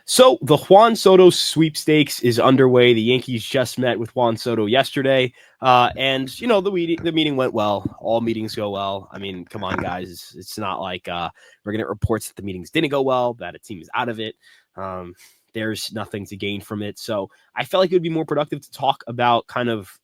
So the Juan Soto Sweepstakes is underway. The Yankees just met with Juan Soto yesterday, and the meeting went well. All meetings go well. I mean, come on, guys, it's not like we're gonna get reports that the meetings didn't go well, that a team is out of it. There's nothing to gain from it, so I felt like it would be more productive to talk about kind of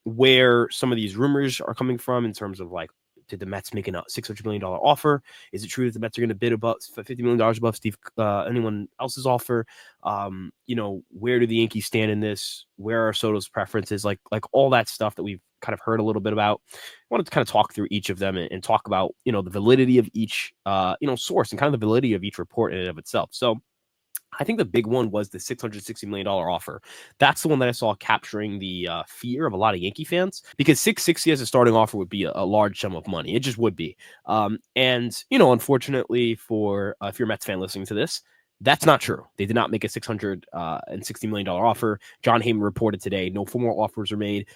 where some of these rumors are coming from in terms of like, did the Mets make a $600 million offer? Is it true that the Mets are going to bid above $50 million above anyone else's offer? Where do the Yankees stand in this? Where are Soto's preferences? Like all that stuff that we've kind of heard a little bit about. I wanted to kind of talk through each of them and talk about, the validity of each, source and kind of the validity of each report in and of itself. So I think the big one was the $660 million offer. That's the one that I saw capturing the fear of a lot of Yankee fans, because 660 as a starting offer would be a large sum of money. It just would be. Unfortunately for if you're a Mets fan listening to this, that's not true. They did not make a $660 million offer. John Heyman reported today no formal offers are made.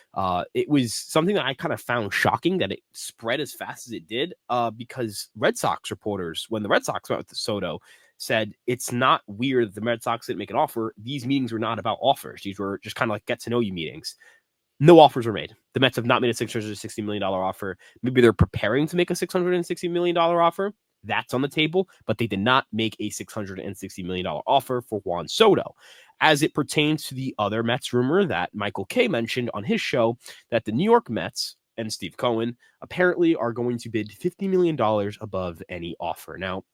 It was something that I kind of found shocking that it spread as fast as it did, because Red Sox reporters, when the Red Sox went with Soto, said it's not weird that the Red Sox didn't make an offer. These meetings were not about offers. These were just kind of like get-to-know-you meetings. No offers were made. The Mets have not made a $660 million offer. Maybe they're preparing to make a $660 million offer. That's on the table, but they did not make a $660 million offer for Juan Soto. As it pertains to the other Mets rumor that Michael Kay mentioned on his show, that the New York Mets and Steve Cohen apparently are going to bid $50 million above any offer. Now,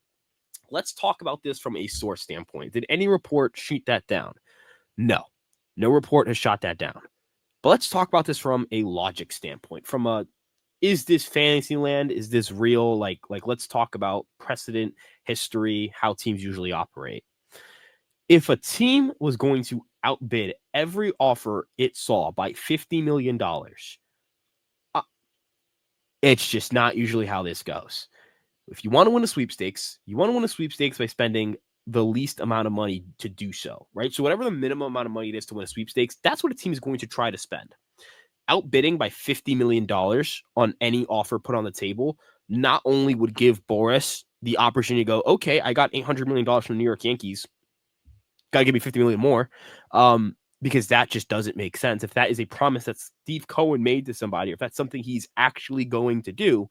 let's talk about this from a source standpoint. Did any report shoot that down? No. No report has shot that down. But let's talk about this from a logic standpoint. From a, is this fantasy land? Is this real? Like let's talk about precedent, history, how teams usually operate. If a team was going to outbid every offer it saw by $50 million, it's just not usually how this goes. If you want to win a sweepstakes, by spending the least amount of money to do so, right? So whatever the minimum amount of money it is to win a sweepstakes, that's what a team is going to try to spend. Outbidding by $50 million on any offer put on the table not only would give Boris the opportunity to go, okay, I got $800 million from the New York Yankees, got to give me $50 million more, because that just doesn't make sense. If that is a promise that Steve Cohen made to somebody, or if that's something he's actually going to do,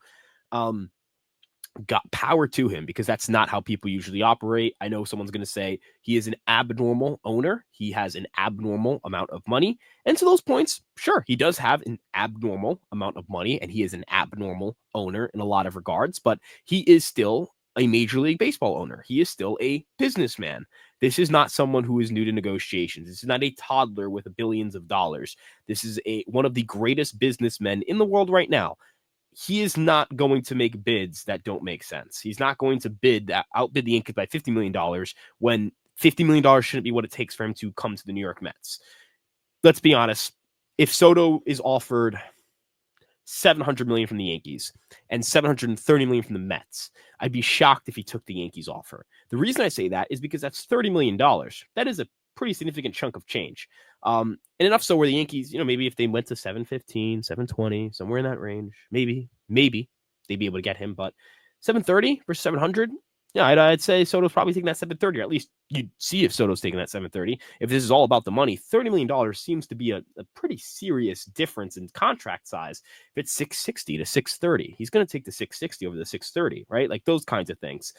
got power to him, because that's not how people usually operate. I know someone's going to say he is an abnormal owner. He has an abnormal amount of money. And to those points, sure, he does have an abnormal amount of money, and he is an abnormal owner in a lot of regards, but he is still a Major League Baseball owner. He is still a businessman. This is not someone who is new to negotiations. This is not a toddler with billions of dollars. This is one of the greatest businessmen in the world right now. He is not going to make bids that don't make sense. He's not going to outbid the Yankees by $50 million when $50 million shouldn't be what it takes for him to come to the New York Mets. Let's be honest. If Soto is offered $700 million from the Yankees and $730 million from the Mets, I'd be shocked if he took the Yankees offer. The reason I say that is because that's $30 million. That is a pretty significant chunk of change. And enough so where the Yankees, maybe if they went to 715, 720, somewhere in that range, maybe they'd be able to get him. But 730 versus 700, yeah, I'd say Soto's probably taking that 730, or at least you'd see if Soto's taking that 730. If this is all about the money, $30 million seems to be a pretty serious difference in contract size. If it's 660 to 630, he's going to take the 660 over the 630, right? Like those kinds of things.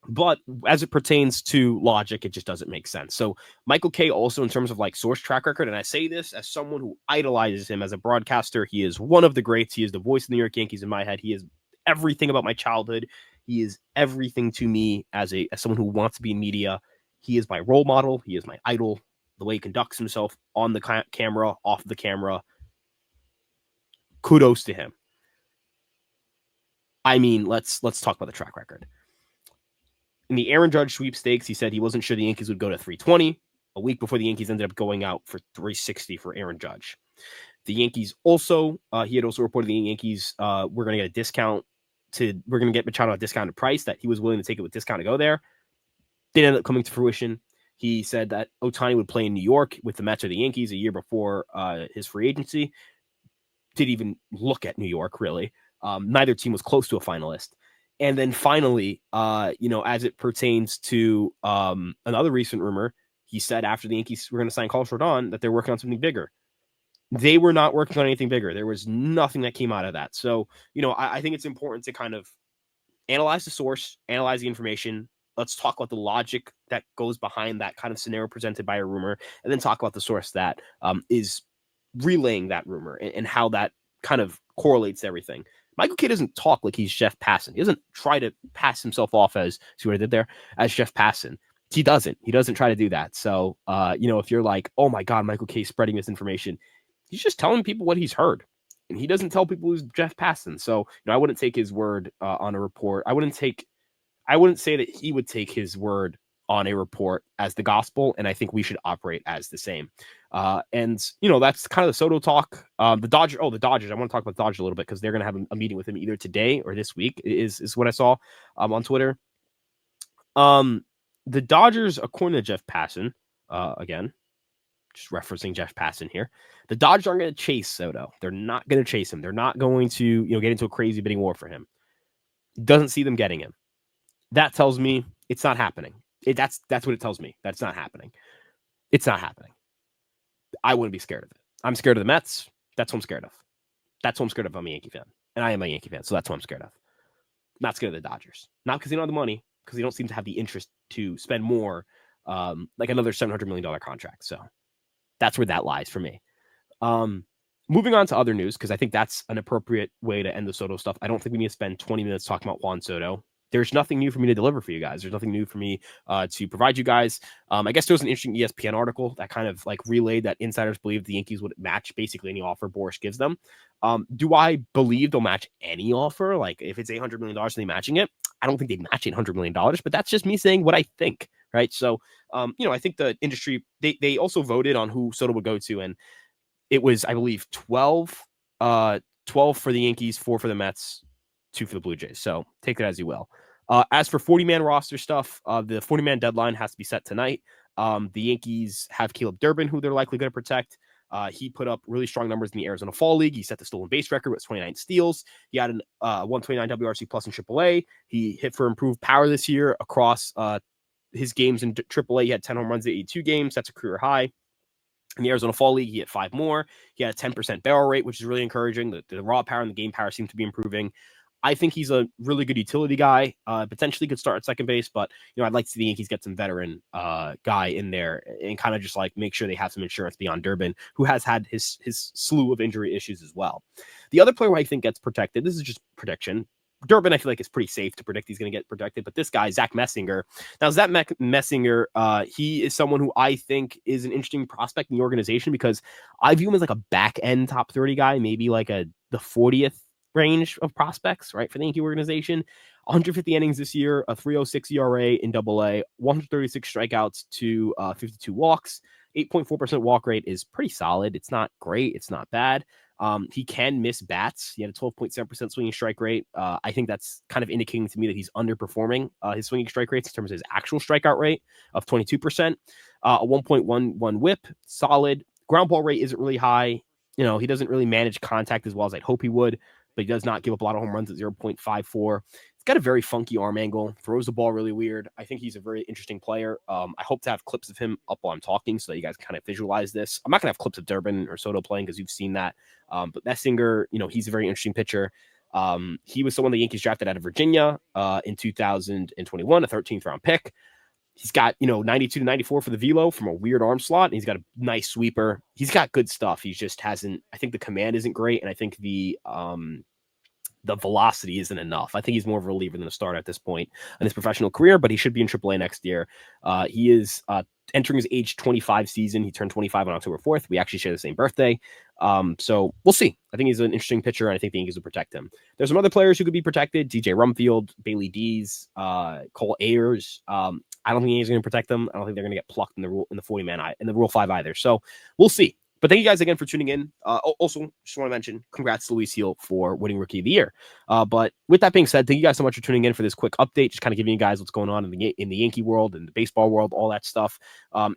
But as it pertains to logic, it just doesn't make sense. So Michael Kay also, in terms of like source track record, and I say this as someone who idolizes him as a broadcaster, he is one of the greats. He is the voice of the New York Yankees in my head. He is everything about my childhood. He is everything to me as someone who wants to be in media. He is my role model. He is my idol. The way he conducts himself on the camera, off the camera. Kudos to him. I mean, let's talk about the track record. In the Aaron Judge sweepstakes, he said he wasn't sure the Yankees would go to 320. A week before, the Yankees ended up going out for 360 for Aaron Judge. The Yankees also, he had also reported the Yankees were going to get a discount. We're going to get Machado at a discounted price, that he was willing to take it with discount to go there. Didn't end up coming to fruition. He said that Ohtani would play in New York with the Mets or the Yankees a year before his free agency. Didn't even look at New York, really. Neither team was close to a finalist. And then finally, as it pertains to another recent rumor, he said after the Yankees were going to sign Carlos Rodon that they're working on something bigger. They were not working on anything bigger. There was nothing that came out of that. So, I think it's important to kind of analyze the source, analyze the information. Let's talk about the logic that goes behind that kind of scenario presented by a rumor, and then talk about the source that is relaying that rumor and how that kind of correlates to everything. Michael Kay doesn't talk like he's Jeff Passan. He doesn't try to pass himself off as, see what I did there, as Jeff Passan. He doesn't try to do that. So, if you're like, oh my God, Michael Kay spreading misinformation, he's just telling people what he's heard. And he doesn't tell people who's Jeff Passan. So, I wouldn't take his word on a report. I wouldn't say that he would take his word on a report as the gospel. And I think we should operate as the same. And that's kind of the Soto talk. The Dodgers. I want to talk about the Dodgers a little bit because they're going to have a meeting with him either today or this week is what I saw on Twitter. The Dodgers, according to Jeff Passan, again, just referencing Jeff Passan here, the Dodgers aren't going to chase Soto. They're not going to chase him. They're not going to, get into a crazy bidding war for him. Doesn't see them getting him. That tells me it's not happening. That's what it tells me. That's not happening. It's not happening. I wouldn't be scared of it. I'm scared of the Mets. That's what I'm scared of. That's what I'm scared of. I'm a Yankee fan. And I am a Yankee fan, so that's what I'm scared of. Not scared of the Dodgers. Not because they don't have the money, because they don't seem to have the interest to spend more, like another $700 million contract. So that's where that lies for me. Moving on to other news, because I think that's an appropriate way to end the Soto stuff. I don't think we need to spend 20 minutes talking about Juan Soto. There's nothing new for me to deliver for you guys. There's nothing new for me to provide you guys. I guess there was an interesting ESPN article that kind of like relayed that insiders believe the Yankees would match basically any offer Boras gives them. Do I believe they'll match any offer? Like if it's $800 million and they matching it, I don't think they match $800 million, but that's just me saying what I think, right? So, I think the industry, they also voted on who Soto would go to, and it was, I believe, 12 for the Yankees, 4 for the Mets, 2 for the Blue Jays. So take that as you will. As for 40-man roster stuff, the 40-man deadline has to be set tonight. The Yankees have Caleb Durbin, who they're likely going to protect. He put up really strong numbers in the Arizona Fall League. He set the stolen base record with 29 steals. He had an 129 WRC plus in AAA. He hit for improved power this year across his games in AAA. He had 10 home runs in 82 games. That's a career high. In the Arizona Fall League, he hit 5 more. He had a 10% barrel rate, which is really encouraging. The raw power and the game power seem to be improving. I think he's a really good utility guy. Potentially could start at second base, but I'd like to see the Yankees get some veteran guy in there and kind of just like make sure they have some insurance beyond Durbin, who has had his slew of injury issues as well. The other player who I think gets protected, this is just prediction. Durbin, I feel like it's pretty safe to predict he's going to get protected, but this guy, Zach Messinger. Now, Zach Messinger, he is someone who I think is an interesting prospect in the organization because I view him as like a back end top 30 guy, maybe like the 40th range of prospects, right, for the Yankee organization. 150 innings this year, a 3.06 ERA in AA, 136 strikeouts to 52 walks, 8.4% walk rate is pretty solid. It's not great. It's not bad. He can miss bats. He had a 12.7% swinging strike rate. I think that's kind of indicating to me that he's underperforming his swinging strike rates in terms of his actual strikeout rate of 22%. A 1.11 whip, solid. Ground ball rate isn't really high. He doesn't really manage contact as well as I'd hope he would, but he does not give up a lot of home runs at 0.54. He's got a very funky arm angle, throws the ball really weird. I think he's a very interesting player. I hope to have clips of him up while I'm talking so that you guys kind of visualize this. I'm not going to have clips of Durbin or Soto playing because you've seen that. But Messinger, he's a very interesting pitcher. He was someone the Yankees drafted out of Virginia in 2021, a 13th round pick. He's got, 92 to 94 for the velo from a weird arm slot. And he's got a nice sweeper. He's got good stuff. He just hasn't, I think the command isn't great. And I think the velocity isn't enough. I think he's more of a reliever than a starter at this point in his professional career, but he should be in AAA next year. He is entering his age 25 season. He turned 25 on October 4th. We actually share the same birthday. So we'll see. I think he's an interesting pitcher, and I think the Yankees will protect him. There's some other players who could be protected. DJ Rumfield, Bailey Dees, Cole Ayers. I don't think the Yankees are going to protect them. I don't think they're going to get plucked in the 40-man in the Rule 5 either. So we'll see. But thank you guys again for tuning in. Also, just want to mention, congrats to Luis Heel for winning Rookie of the Year. But with that being said, thank you guys so much for tuning in for this quick update, just kind of giving you guys what's going on in the Yankee world and the baseball world, all that stuff.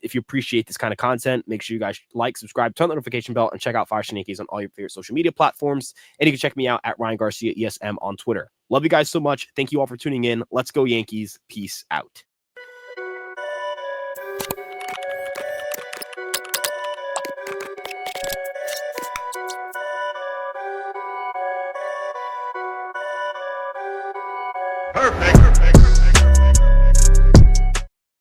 If you appreciate this kind of content, make sure you guys like, subscribe, turn the notification bell, and check out Fireside Yankees on all your favorite social media platforms. And you can check me out at Ryan Garcia ESM on Twitter. Love you guys so much. Thank you all for tuning in. Let's go Yankees. Peace out. Perfect.